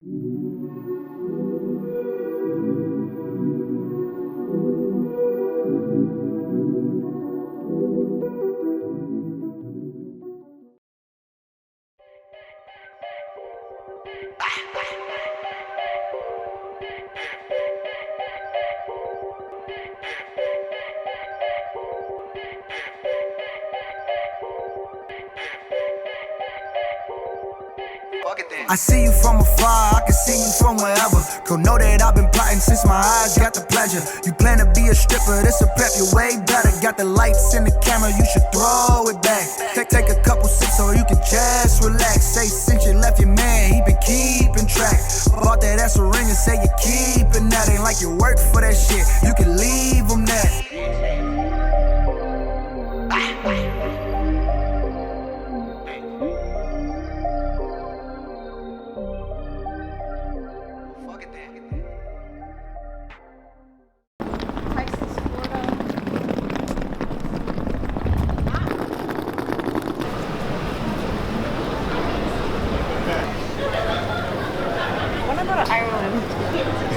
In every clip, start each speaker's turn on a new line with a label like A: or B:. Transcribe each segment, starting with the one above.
A: I see you from afar, I can see you from wherever. Girl, know that I've been plotting since my eyes got the pleasure. You plan to be a stripper, this'll prep you way better. Got the lights and the camera, you should throw it back. Take a couple sips so you can just relax. Say since you left your man, he been keeping track. Bought that ass a ring and say you're keeping that. Ain't like you work for that shit, you can leave him that.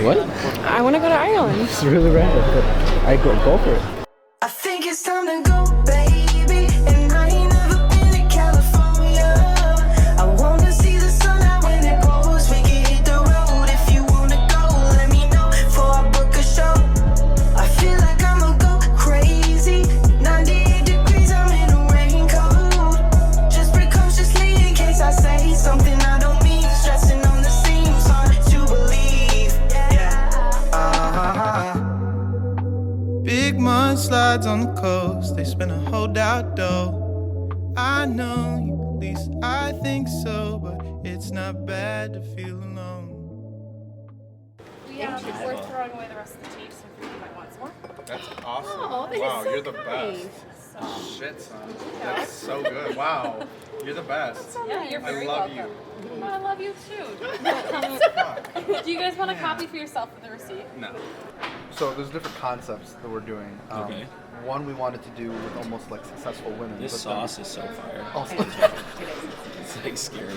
B: What?
C: I want to go to Ireland.
B: It's really random, but I go for it.
A: I think it's time to go, baby. And I ain't never been to California. I wanna see the sun out when it pours. We can hit the road if you wanna go. Let me know before I book a show. I feel like I'ma go crazy. 98 degrees, I'm in a raincoat. Just precociously in case I say something I don't mean. Stressing on the seams, hard to believe. Big mudslides on the coast, they spin a holdout dough. I know you, at least I think so, but it's not bad to feel alone.
C: We're throwing away the rest of the tape, so if you might want some more.
D: That's awesome.
C: Oh, that is
D: wow,
C: so
D: you're the
C: kind.
D: best. Shit, son. That's so good. Wow. You're the best.
C: Yeah, you're very
D: I love
C: welcome.
D: you.
C: Oh, I love you too. Do you guys want a copy for yourself with the receipt?
D: No.
E: So there's different concepts that we're doing.
B: Okay.
E: One we wanted to do with almost like successful women.
B: This
E: but
B: sauce is so fire.
E: Also,
B: It's like scary.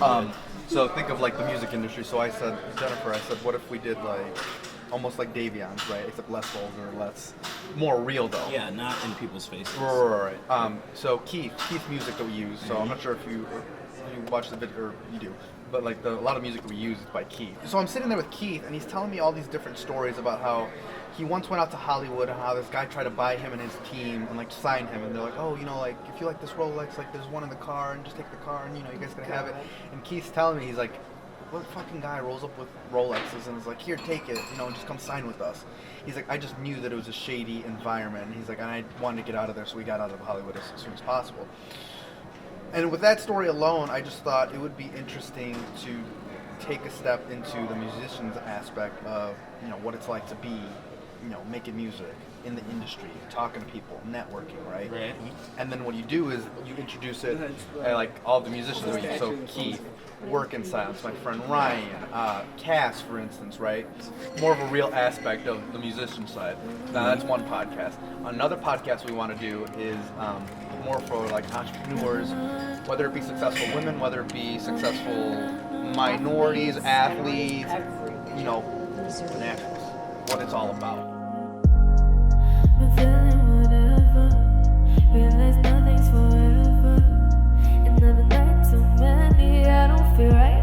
E: so think of like the music industry. So I said, Jennifer, I said, what if we did like almost like Davion's, right? Except less vulgar, less more real though.
B: Yeah, not in people's faces.
E: Right. So Keith's music that we use. So I'm not sure if you watch the video or you do, but like a lot of music that we use is by Keith. So I'm sitting there with Keith, and he's telling me all these different stories about how he once went out to Hollywood and how this guy tried to buy him and his team and like sign him, and they're like, oh, you know, like if you like this Rolex, like there's one in the car, and just take the car, and you know, you guys can have it. And Keith's telling me, he's like, what fucking guy rolls up with Rolexes and is like, here, take it, you know, and just come sign with us. He's like, I just knew that it was a shady environment. And he's like, and I wanted to get out of there, so we got out of Hollywood as soon as possible. And with that story alone, I just thought it would be interesting to take a step into the musician's aspect of, you know, what it's like to be, you know, making music in the industry, talking to people, networking, right?
B: Right.
E: And then what you do is you introduce it, like all the musicians we use. So Keith, Work in Silence, my friend Ryan, Cass, for instance, right? More of a real aspect of the musician side. Now that's one podcast. Another podcast we want to do is more for like entrepreneurs, whether it be successful women, whether it be successful minorities, athletes, you know, naturals, what it's all about.
F: Been feeling whatever, realize nothing's forever. Another night too many, I don't feel right.